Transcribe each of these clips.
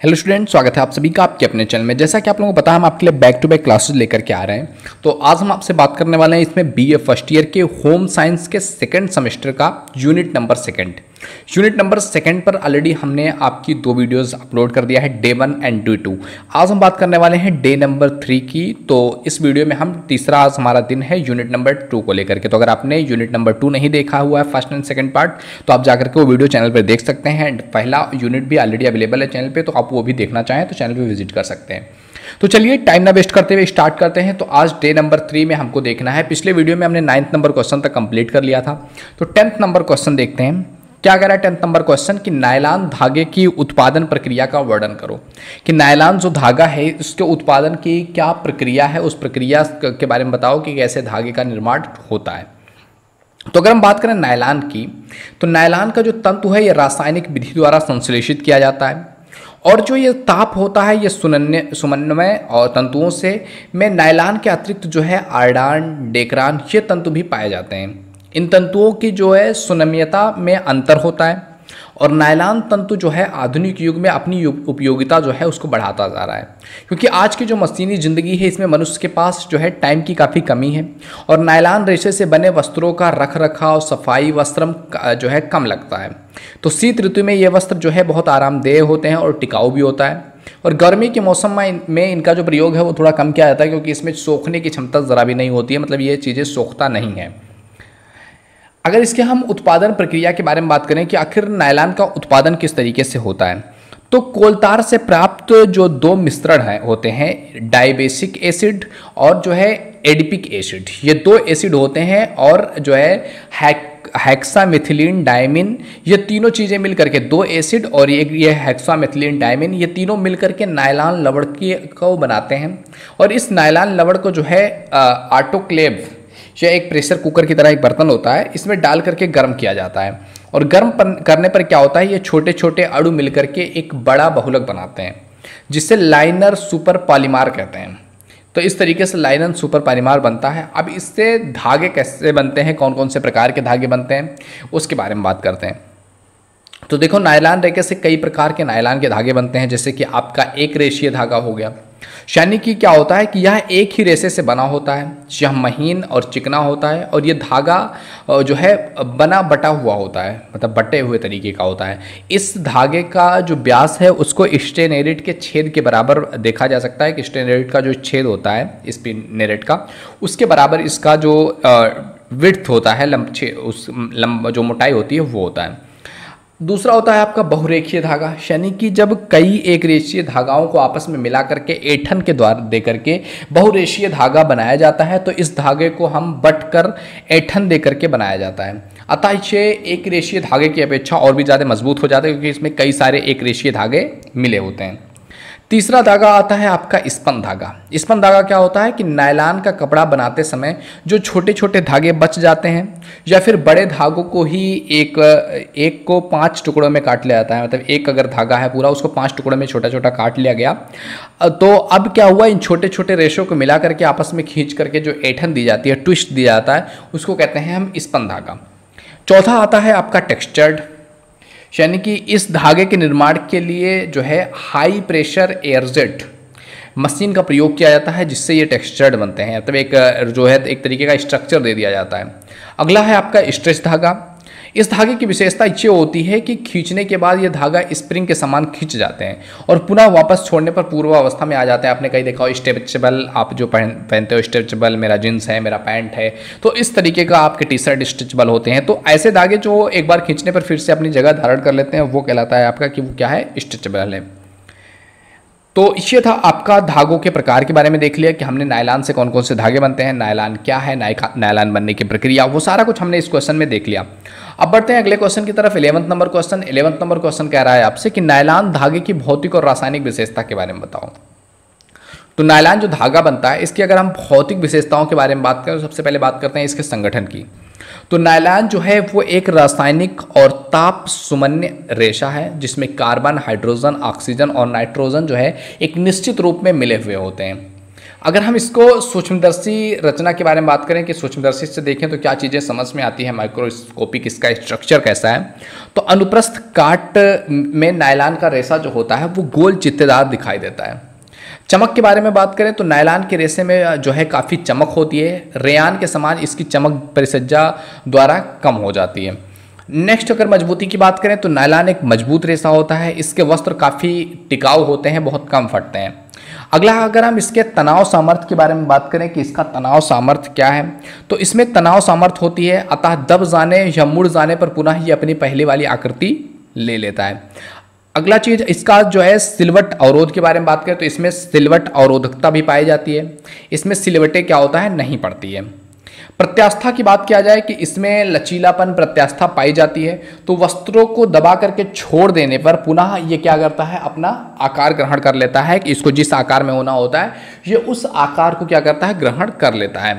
Hello student, स्वागत है आप सभी का आपके अपने चैनल में। जैसा कि आप लोगों को पता है, हम आपके लिए बैक टू बैक क्लासेस लेकर के आ रहे हैं। तो आज हम आपसे बात करने वाले हैं इसमें बीए फर्स्ट ईयर के होम साइंस के सेकंड सेमेस्टर का यूनिट नंबर सेकंड पर ऑलरेडी हमने आपकी दो वीडियोस अपलोड कर दिया है, डे 1 एंड डे 2। आज हम बात करने वाले हैं डे नंबर 3 की। तो इस वीडियो में हम तीसरा आज हमारा दिन है यूनिट नंबर 2 को लेकर के। तो अगर आपने यूनिट नंबर 2 नहीं देखा हुआ है फर्स्ट एंड सेकंड पार्ट, तो आप जाकर के वो वीडियो चैनल पर देख सकते हैं। एंड पहला यूनिट भी ऑलरेडी अवेलेबल है चैनल पर, तो आप वो भी देखना चाहें तो चैनल पर विजिट कर सकते हैं। तो चलिए टाइम ना वेस्ट करते हुए स्टार्ट करते हैं। तो आज डे नंबर 3 में हमको देखना है, पिछले वीडियो में हमने 9th नंबर क्वेश्चन तक कंप्लीट कर लिया था। तो 10th नंबर क्वेश्चन देखते हैं। क्या कह रहा है 10th नंबर क्वेश्चन कि नायलॉन धागे की उत्पादन प्रक्रिया का वर्णन करो। कि नायलॉन जो धागा है उसके उत्पादन की क्या प्रक्रिया है, उस प्रक्रिया के बारे में बताओ कि कैसे धागे का निर्माण होता है। तो अगर हम बात करें नायलॉन की, तो नायलॉन का जो तंतु है ये रासायनिक विधि द्वारा संश्लेषित किया जाता है। और जो ये ताप होता है ये समन्वय और तंतुओं से में नायलॉन के अतिरिक्त जो है आर्डान, डेक्रान ये तंतु भी पाए जाते हैं। इन तंतुओं की जो है सुनम्यता में अंतर होता है और नायलॉन तंतु जो है आधुनिक युग में अपनी उपयोगिता जो है उसको बढ़ाता जा रहा है, क्योंकि आज की जो मशीनी ज़िंदगी है इसमें मनुष्य के पास जो है टाइम की काफ़ी कमी है और नायलॉन रेशे से बने वस्त्रों का रख रखाव, सफाई, वस्त्रम जो है कम लगता है। तो शीत ऋतु में ये वस्त्र जो है बहुत आरामदेह होते हैं और टिकाऊ भी होता है। और गर्मी के मौसम में इनका जो प्रयोग है वो थोड़ा कम किया जाता है, क्योंकि इसमें सोखने की क्षमता ज़रा भी नहीं होती है, मतलब ये चीज़ें सोखता नहीं है। अगर इसके हम उत्पादन प्रक्रिया के बारे में बात करें कि आखिर नायलॉन का उत्पादन किस तरीके से होता है, तो कोलतार से प्राप्त जो दो मिश्रण होते हैं, डाइबेसिक एसिड और जो है एडिपिक एसिड, ये दो एसिड होते हैं और जो है हेक्सामेथिलीन डायमिन, ये तीनों चीज़ें मिल करके दो एसिड और ये हेक्सामेथिलीन डायमिन, ये तीनों मिल करके नायलॉन लवड़ को बनाते हैं। और इस नायलॉन लवड़ को जो है ऑटोक्लेव, यह एक प्रेशर कुकर की तरह एक बर्तन होता है, इसमें डाल करके गर्म किया जाता है। और गर्म करने पर क्या होता है, ये छोटे छोटे अणु मिलकर के एक बड़ा बहुलक बनाते हैं, जिसे लाइनर सुपर पॉलीमर कहते हैं। तो इस तरीके से लाइनर सुपर पॉलीमर बनता है। अब इससे धागे कैसे बनते हैं, कौन कौन से प्रकार के धागे बनते हैं, उसके बारे में बात करते हैं। तो देखो, नायलॉन रेशे से कई प्रकार के नायलॉन के धागे बनते हैं, जैसे कि आपका एक रेशीय धागा हो गया, यानी कि क्या होता है कि यह एक ही रेशे से बना होता है, यह महीन और चिकना होता है और ये धागा जो है बना बटा हुआ होता है, मतलब बटे हुए तरीके का होता है। इस धागे का जो व्यास है उसको स्टेनरेट के छेद के बराबर देखा जा सकता है कि स्टेनरेट का जो छेद होता है स्पिनरेट का, उसके बराबर इसका जो विड्थ होता है, जो मोटाई होती है वो होता है। दूसरा होता है आपका बहुरेखीय धागा, यानी कि जब कई एक रेखीय धागाओं को आपस में मिला करके ऐंठन के द्वारा दे करके बहुरेखीय धागा बनाया जाता है, तो इस धागे को हम बट कर ऐंठन दे करके बनाया जाता है। अतः ये एक रेखीय धागे की अपेक्षा और भी ज़्यादा मजबूत हो जाता है, क्योंकि इसमें कई सारे एक रेखीय धागे मिले होते हैं। तीसरा धागा आता है आपका स्पन धागा। स्पन धागा क्या होता है कि नायलॉन का कपड़ा बनाते समय जो छोटे छोटे धागे बच जाते हैं, या फिर बड़े धागों को ही एक को 5 टुकड़ों में काट लिया जाता है, मतलब एक अगर धागा है पूरा उसको 5 टुकड़ों में छोटा छोटा काट लिया गया। तो अब क्या हुआ, इन छोटे छोटे रेशों को मिला करके आपस में खींच करके जो ऐंठन दी जाती है, ट्विस्ट दिया जाता है, उसको कहते हैं हम स्पन धागा। चौथा आता है आपका टेक्सचर्ड, यानी कि इस धागे के निर्माण के लिए जो है हाई प्रेशर एयरजेट मशीन का प्रयोग किया जाता है, जिससे ये टेक्सचर्ड बनते हैं, मतलब एक जो है एक तरीके का स्ट्रक्चर दे दिया जाता है। अगला है आपका स्ट्रेच धागा। इस धागे की विशेषता ये होती है कि खींचने के बाद ये धागा स्प्रिंग के समान खींच जाते हैं और पुनः वापस छोड़ने पर पूर्वावस्था में आ जाते हैं। आपने कहीं देखा हो स्ट्रेचेबल, आप जो पहनते हो स्ट्रेचेबल, मेरा जींस है, मेरा पैंट है, तो इस तरीके का आपके टी शर्ट स्ट्रेचेबल होते हैं। तो ऐसे धागे जो एक बार खींचने पर फिर से अपनी जगह धारण कर लेते हैं, वो कहलाता है आपका कि वो क्या है, स्ट्रेचेबल है। तो ये था आपका धागों के प्रकार के बारे में देख लिया कि हमने नायलॉन से कौन कौन से धागे बनते हैं, नायलॉन क्या है, नायलॉन बनने की प्रक्रिया, वो सारा कुछ हमने इस क्वेश्चन में देख लिया। अब बढ़ते हैं अगले क्वेश्चन की तरफ। 11th number question. 11th number question कह रहा है आपसे कि नायलॉन धागे की भौतिक और रासायनिक विशेषता के बारे में बताओ। तो नायलॉन जो धागा बनता है इसकी अगर हम भौतिक विशेषताओं के बारे में बात करें, तो सबसे पहले बात करते हैं इसके संगठन की। तो नायलॉन जो है वो एक रासायनिक और ताप सुमन्य रेशा है, जिसमें कार्बन, हाइड्रोजन, ऑक्सीजन और नाइट्रोजन जो है एक निश्चित रूप में मिले हुए होते हैं। अगर हम इसको सूक्ष्मदर्शी रचना के बारे में बात करें कि सूक्ष्मदर्शी से देखें तो क्या चीज़ें समझ में आती है, माइक्रोस्कोपिक इसका स्ट्रक्चर कैसा है, तो अनुप्रस्थ काट में नायलॉन का रेशा जो होता है वो गोल चित्तेदार दिखाई देता है। चमक के बारे में बात करें तो नायलॉन के रेशे में जो है काफ़ी चमक होती है, रेयान के समान इसकी चमक परिसज्जा द्वारा कम हो जाती है। नेक्स्ट अगर मजबूती की बात करें तो नायलॉन एक मजबूत रेशा होता है, इसके वस्त्र काफ़ी टिकाऊ होते हैं, बहुत कम फटते हैं। अगला अगर हम इसके तनाव सामर्थ्य के बारे में बात करें कि इसका तनाव सामर्थ्य क्या है, तो इसमें तनाव सामर्थ्य होती है, अतः दब जाने या मुड़ जाने पर पुनः ये अपनी पहले वाली आकृति ले लेता है। अगला चीज इसका जो है सिलवट अवरोध के बारे में बात करें तो इसमें सिलवट अवरोधकता भी पाई जाती है, इसमें सिलवटें क्या होता है नहीं पड़ती है। प्रत्यास्था की बात किया जाए कि इसमें लचीलापन प्रत्यास्था पाई जाती है, तो वस्त्रों को दबा करके छोड़ देने पर पुनः ये क्या करता है अपना आकार ग्रहण कर लेता है कि इसको जिस आकार में होना होता है ये उस आकार को क्या करता है ग्रहण कर लेता है।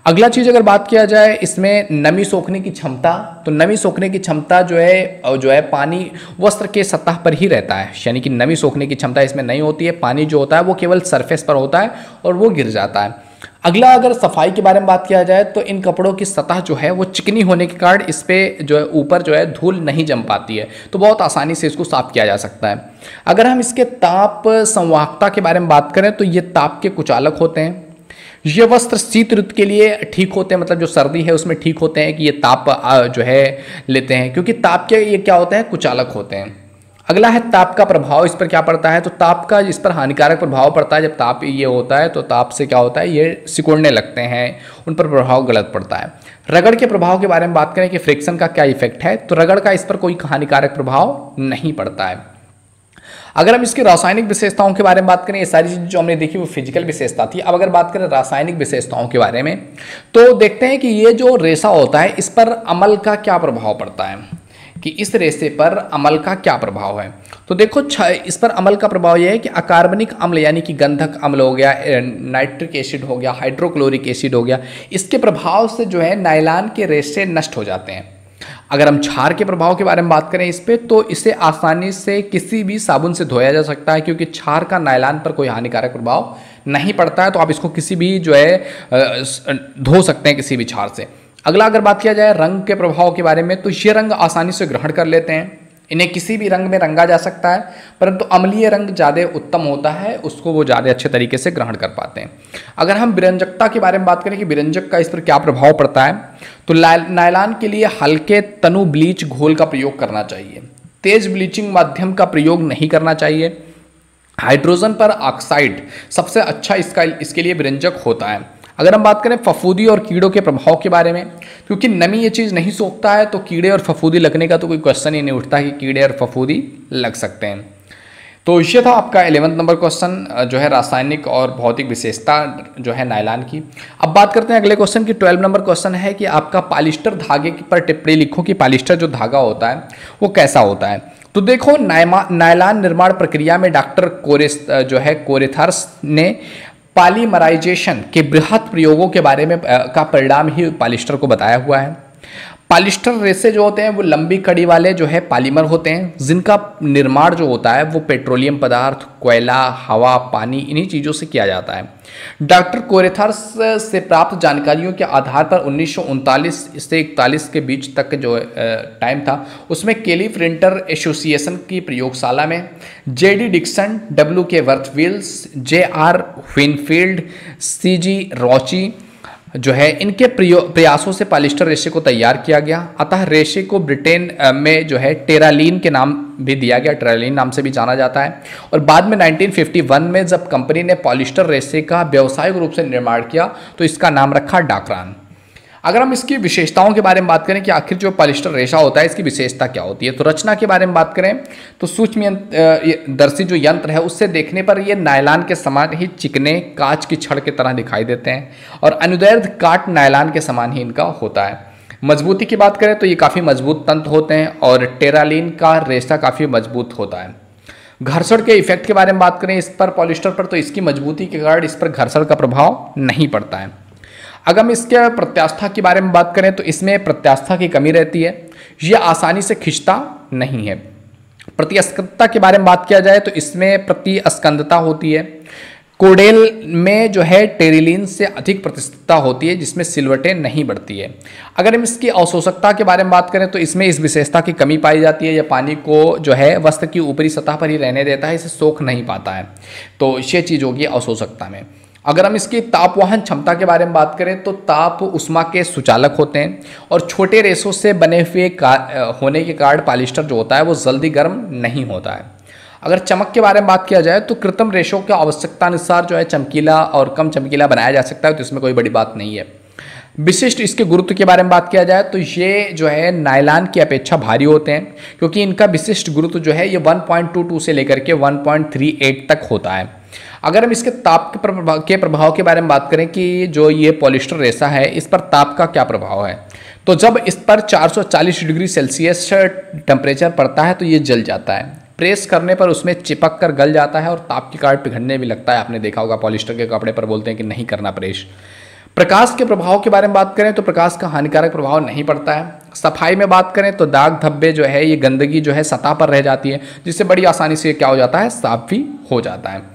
अगला चीज अगर बात किया जाए इसमें नमी सोखने की क्षमता, तो नमी सोखने की क्षमता जो है पानी वस्त्र के सतह पर ही रहता है, यानी कि नमी सोखने की क्षमता इसमें नहीं होती है, पानी जो होता है वो केवल सरफेस पर होता है और वो गिर जाता है। अगला अगर सफाई के बारे में बात किया जाए तो इन कपड़ों की सतह जो है वो चिकनी होने के कारण इस पर जो है ऊपर जो है धूल नहीं जम पाती है, तो बहुत आसानी से इसको साफ किया जा सकता है। अगर हम इसके ताप संवाहकता के बारे में बात करें तो ये ताप के कुचालक होते हैं, ये वस्त्र शीत ऋतु के लिए ठीक होते हैं, मतलब जो सर्दी है उसमें ठीक होते हैं कि ये ताप जो है लेते हैं, क्योंकि ताप के ये क्या होते हैं कुचालक होते हैं। अगला है ताप का प्रभाव इस पर क्या पड़ता है, तो ताप का इस पर हानिकारक प्रभाव पड़ता है। जब ताप ये होता है तो ताप से क्या होता है ये सिकुड़ने लगते हैं, उन पर प्रभाव गलत पड़ता है। रगड़ के प्रभाव के बारे में बात करें कि फ्रिक्शन का क्या इफेक्ट है, तो रगड़ का इस पर कोई हानिकारक प्रभाव नहीं पड़ता है। अगर हम इसकी रासायनिक विशेषताओं के बारे में बात करें, ये सारी चीज़ जो हमने देखी वो फिजिकल विशेषता थी। अब अगर बात करें रासायनिक विशेषताओं के बारे में तो देखते हैं कि ये जो रेशा होता है इस पर अम्ल का क्या प्रभाव पड़ता है, कि इस रेशे पर अम्ल का क्या प्रभाव है। तो देखो इस पर अम्ल का प्रभाव यह है कि अकार्बनिक अम्ल यानी कि गंधक अम्ल हो गया, नाइट्रिक एसिड हो गया, हाइड्रोक्लोरिक एसिड हो गया, इसके प्रभाव से जो है नायलॉन के रेशे नष्ट हो जाते हैं। अगर हम क्षार के प्रभाव के बारे में बात करें इस पे, तो इसे आसानी से किसी भी साबुन से धोया जा सकता है, क्योंकि क्षार का नायलॉन पर कोई हानिकारक प्रभाव नहीं पड़ता है, तो आप इसको किसी भी जो है धो सकते हैं किसी भी क्षार से। अगला अगर बात किया जाए रंग के प्रभाव के बारे में, तो ये रंग आसानी से ग्रहण कर लेते हैं, इन्हें किसी भी रंग में रंगा जा सकता है, परंतु अम्लीय रंग ज़्यादा उत्तम होता है, उसको वो ज़्यादा अच्छे तरीके से ग्रहण कर पाते हैं। अगर हम विरंजकता के बारे में बात करें कि विरंजक का इस पर क्या प्रभाव पड़ता है, तो नायलॉन के लिए हल्के तनु ब्लीच घोल का प्रयोग करना चाहिए, तेज ब्लीचिंग माध्यम का प्रयोग नहीं करना चाहिए। हाइड्रोजन पर ऑक्साइड सबसे अच्छा इसके लिए विरंजक होता है। अगर हम बात करें फफूंदी और कीड़ों के प्रभाव के बारे में, क्योंकि नमी ये चीज़ नहीं सोखता है तो कीड़े और फफूंदी लगने का तो कोई क्वेश्चन ही नहीं उठता कि कीड़े और फफूंदी लग सकते हैं। तो ये था आपका 11th नंबर क्वेश्चन जो है रासायनिक और भौतिक विशेषता जो है नायलॉन की। अब बात करते हैं अगले क्वेश्चन की। 12 नंबर क्वेश्चन है कि आपका पॉलिस्टर धागे पर टिप्पणी लिखो कि पॉलिस्टर जो धागा होता है वो कैसा होता है। तो देखो नायलॉन निर्माण प्रक्रिया में डॉक्टर कोरेथर्स ने पॉलीमराइजेशन के बृहत प्रयोगों के बारे में का परिणाम ही पॉलिस्टर को बताया हुआ है। पॉलिस्टर रेशे जो होते हैं वो लंबी कड़ी वाले जो है पॉलीमर होते हैं, जिनका निर्माण जो होता है वो पेट्रोलियम पदार्थ, कोयला, हवा, पानी इन्हीं चीज़ों से किया जाता है। डॉक्टर कोरेथर्स से प्राप्त जानकारियों के आधार पर 1939 से 41 के बीच तक जो टाइम था उसमें केली प्रिंटर एसोसिएशन की प्रयोगशाला में जेडी डिक्सन, W.K. वर्थविल्स, J.R. Winfield, C.G. रॉची जो है इनके प्रयासों से पॉलिस्टर रेशे को तैयार किया गया। अतः रेशे को ब्रिटेन में जो है टेरालीन के नाम भी दिया गया, टेरालीन नाम से भी जाना जाता है। और बाद में 1951 में जब कंपनी ने पॉलिस्टर रेशे का व्यावसायिक रूप से निर्माण किया तो इसका नाम रखा डाकरान। अगर हम इसकी विशेषताओं के बारे में बात करें कि आखिर जो पॉलिस्टर रेशा होता है इसकी विशेषता क्या होती है, तो रचना के बारे में बात करें तो सूक्ष्मदर्शी जो यंत्र है उससे देखने पर ये नायलॉन के समान ही चिकने कांच की छड़ की तरह दिखाई देते हैं और अनुदैर्ध्य काट नायलॉन के समान ही इनका होता है। मजबूती की बात करें तो ये काफ़ी मजबूत तंतु होते हैं और टेरालीन का रेशा काफ़ी मजबूत होता है। घर्षण के इफेक्ट के बारे में बात करें इस पर पॉलिस्टर पर, तो इसकी मजबूती के कारण इस पर घर्षण का प्रभाव नहीं पड़ता है। अगर हम इसके प्रत्यास्था के बारे में बात करें तो इसमें प्रत्यास्था की कमी रहती है, यह आसानी से खिंचता नहीं है। प्रतिस्कंदता के बारे में बात किया जाए तो इसमें प्रतिस्कंदता होती है। कोडेल में जो है टेरिलीन से अधिक प्रतिशतता होती है, जिसमें सिलवटें नहीं बढ़ती है। अगर हम इसकी अवशोषकता के बारे में बात करें तो इसमें इस विशेषता की कमी पाई जाती है, यह पानी को जो है वस्त्र की ऊपरी सतह पर ही रहने देता है, इसे सोख नहीं पाता है। तो ये चीज़ होगी अवशोषकता में। अगर हम इसकी तापवहन क्षमता के बारे में बात करें तो ताप उष्मा के सुचालक होते हैं और छोटे रेशों से बने हुए होने के कारण पॉलिएस्टर जो होता है वो जल्दी गर्म नहीं होता है। अगर चमक के बारे में बात किया जाए तो कृत्रिम रेशों की आवश्यकता अनुसार जो है चमकीला और कम चमकीला बनाया जा सकता है, तो इसमें कोई बड़ी बात नहीं है। विशिष्ट इसके गुरुत्व के बारे में बात किया जाए तो ये जो है नायलॉन की अपेक्षा भारी होते हैं, क्योंकि इनका विशिष्ट गुरुत्व जो है ये 1.22 से लेकर के 1.38 तक होता है। अगर हम इसके ताप के प्रभाव के बारे में बात करें कि जो ये पॉलिएस्टर रेशा है इस पर ताप का क्या प्रभाव है, तो जब इस पर 440 डिग्री सेल्सियस टेम्परेचर पड़ता है तो ये जल जाता है। प्रेस करने पर उसमें चिपक कर गल जाता है और ताप के कारण पिघलने भी लगता है। आपने देखा होगा पॉलिएस्टर के कपड़े पर बोलते हैं कि नहीं करना प्रेस। प्रकाश के प्रभाव के बारे में बात करें तो प्रकाश का हानिकारक प्रभाव नहीं पड़ता है। सफाई में बात करें तो दाग धब्बे जो है ये गंदगी जो है सतह पर रह जाती है, जिससे बड़ी आसानी से क्या हो जाता है, साफ भी हो जाता है।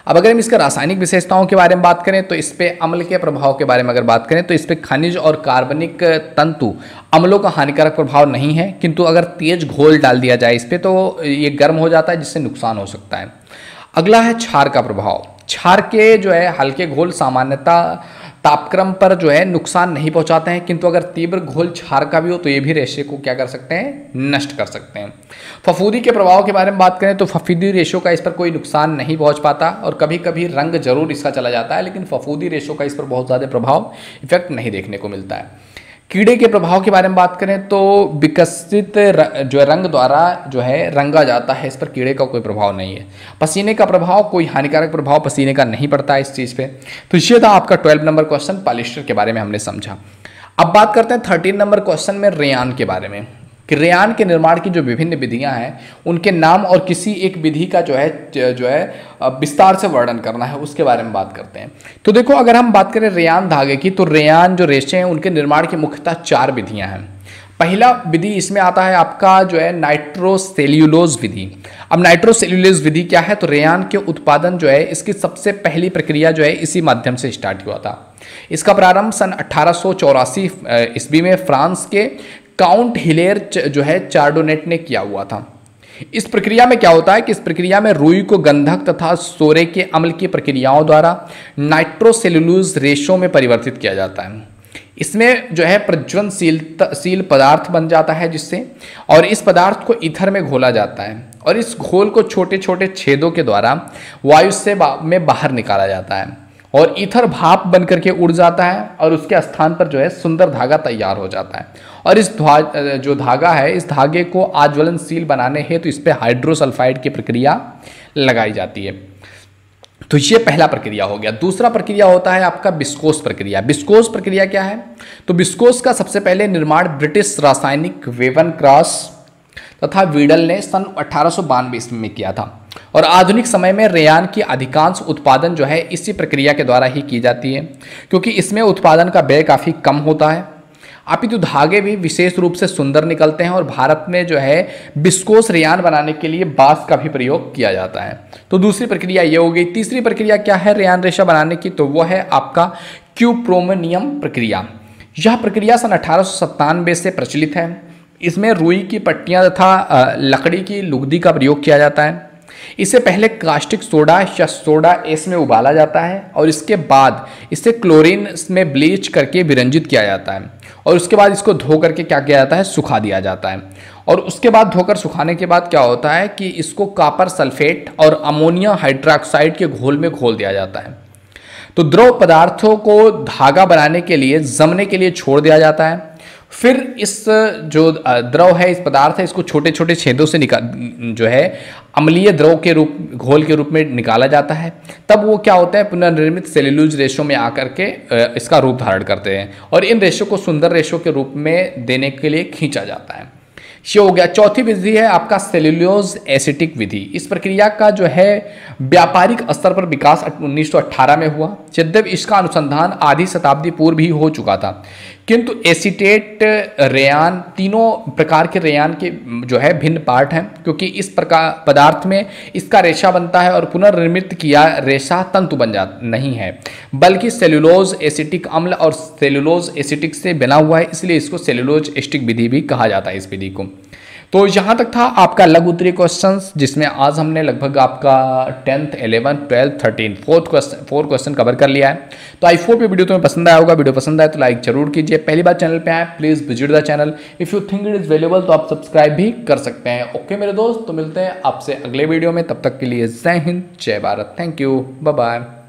अब अगर हम इसके रासायनिक विशेषताओं के बारे में बात करें तो इस पे अम्ल के प्रभाव के बारे में अगर बात करें तो इस पे खनिज और कार्बनिक तंतु अम्लों का हानिकारक प्रभाव नहीं है, किंतु अगर तेज घोल डाल दिया जाए इस पे तो ये गर्म हो जाता है, जिससे नुकसान हो सकता है। अगला है क्षार का प्रभाव। क्षार के जो है हल्के घोल सामान्यतः तापक्रम पर जो है नुकसान नहीं पहुंचाते हैं, किंतु अगर तीव्र घोल क्षार का भी हो तो ये भी रेशे को क्या कर सकते हैं, नष्ट कर सकते हैं। फफूंदी के प्रभाव के बारे में बात करें तो फफूंदी रेशों का इस पर कोई नुकसान नहीं पहुंच पाता और कभी कभी रंग जरूर इसका चला जाता है, लेकिन फफूंदी रेशों का इस पर बहुत ज़्यादा प्रभाव इफेक्ट नहीं देखने को मिलता है। कीड़े के प्रभाव के बारे में बात करें तो विकसित जो रंग द्वारा जो है रंगा जाता है, इस पर कीड़े का कोई प्रभाव नहीं है। पसीने का प्रभाव, कोई हानिकारक प्रभाव पसीने का नहीं पड़ता है इस चीज़ पे। तो ये था आपका 12 नंबर क्वेश्चन, पॉलिएस्टर के बारे में हमने समझा। अब बात करते हैं 13 नंबर क्वेश्चन में रेयान के बारे में, कि रेयान के निर्माण की जो विभिन्न विधियां हैं उनके नाम और किसी एक विधि का जो है विस्तार से वर्णन करना है, उसके बारे में बात करते हैं। तो देखो अगर हम बात करें रेयान धागे की तो रेयान जो रेशे हैं उनके निर्माण की मुख्यतः 4 विधियां हैं। पहला विधि इसमें आता है आपका जो है नाइट्रोसेल्यूलोज विधि। अब नाइट्रोसेल्यूलोज विधि क्या है, तो रेयान के उत्पादन जो है इसकी सबसे पहली प्रक्रिया जो है इसी माध्यम से स्टार्ट हुआ था। इसका प्रारंभ सन 1884 ईस्वी में फ्रांस के काउंट हिलेर जो है चार्डोनेट ने किया हुआ था। इस प्रक्रिया में क्या होता है कि इस प्रक्रिया में रुई को गंधक तथा सोरे के अम्ल की प्रक्रियाओं द्वारा नाइट्रोसेल्यूलोज रेशों में परिवर्तित किया जाता है। इसमें जो है प्रज्वलनशील पदार्थ बन जाता है जिससे, और इस पदार्थ को ईथर में घोला जाता है और इस घोल को छोटे छोटे छेदों के द्वारा वायु से में बाहर निकाला जाता है और ईथर भाप बन करके उड़ जाता है और उसके स्थान पर जो है सुंदर धागा तैयार हो जाता है। और इस जो धागा है इस धागे को आज्वलनशील बनाने हेतु इस पर हाइड्रोसल्फाइड की प्रक्रिया लगाई जाती है। तो ये पहला प्रक्रिया हो गया। दूसरा प्रक्रिया होता है आपका विस्कोस प्रक्रिया। विस्कोस प्रक्रिया क्या है, तो विस्कोस का सबसे पहले निर्माण ब्रिटिश रासायनिक वेवन क्रॉस तथा वीडल ने सन 1892 ईस्वी में किया था और आधुनिक समय में रेयान की अधिकांश उत्पादन जो है इसी प्रक्रिया के द्वारा ही की जाती है, क्योंकि इसमें उत्पादन का व्यय काफ़ी कम होता है। अपितु धागे भी विशेष रूप से सुंदर निकलते हैं और भारत में जो है विस्कोस रेयान बनाने के लिए बांस का भी प्रयोग किया जाता है। तो दूसरी प्रक्रिया ये हो गई। तीसरी प्रक्रिया क्या है रेयान रेशा बनाने की, तो वो है आपका क्यूप्रोमोनियम प्रक्रिया। यह प्रक्रिया सन 1897 से प्रचलित है। इसमें रुई की पट्टियाँ तथा लकड़ी की लुगदी का प्रयोग किया जाता है। इसे पहले कास्टिक सोडा या सोडा एस में उबाला जाता है और इसके बाद इसे क्लोरीन में ब्लीच करके विरंजित किया जाता है और उसके बाद इसको धो करके क्या किया जाता है, सुखा दिया जाता है। और उसके बाद धोकर सुखाने के बाद क्या होता है कि इसको कॉपर सल्फेट और अमोनिया हाइड्रोक्साइड के घोल में घोल दिया जाता है। तो द्रव पदार्थों को धागा बनाने के लिए जमने के लिए छोड़ दिया जाता है। फिर इस जो द्रव है, इस पदार्थ है, इसको छोटे छोटे छेदों से जो है अम्लीय द्रव के रूप घोल के रूप में निकाला जाता है। तब वो क्या होता है, पुनर्निर्मित सेल्यूलोज रेशों में आकर के इसका रूप धारण करते हैं और इन रेशों को सुंदर रेशों के रूप में देने के लिए खींचा जाता है। ये हो गया। चौथी विधि है आपका सेल्यूलोज एसिटिक विधि। इस प्रक्रिया का जो है व्यापारिक स्तर पर विकास 1918 में हुआ, यद्यपि इसका अनुसंधान आधी शताब्दी पूर्व ही हो चुका था, किंतु एसीटेट, रेयान, तीनों प्रकार के रेयान के जो है भिन्न पार्ट हैं, क्योंकि इस प्रकार पदार्थ में इसका रेशा बनता है और पुनर्निर्मित किया रेशा तंतु बन जाता नहीं है, बल्कि सेलुलोज एसिटिक अम्ल और सेलुलोज एसिटिक से बना हुआ है, इसलिए इसको सेलुलोज एसिटिक विधि भी कहा जाता है इस विधि को। तो यहाँ तक था आपका लघु उत्तरीय क्वेश्चंस, जिसमें आज हमने लगभग आपका 10th 11th 12th 13 four question cover कर लिया है। तो आई होप ये वीडियो तुम्हें पसंद आया होगा। वीडियो पसंद आए तो लाइक जरूर कीजिए। पहली बार चैनल पे आए please visit the channel. If you think it is valuable तो आप सब्सक्राइब भी कर सकते हैं। ओके मेरे दोस्त, तो मिलते हैं आपसे अगले वीडियो में, तब तक के लिए जय हिंद जय Bharat, thank you, bye bye.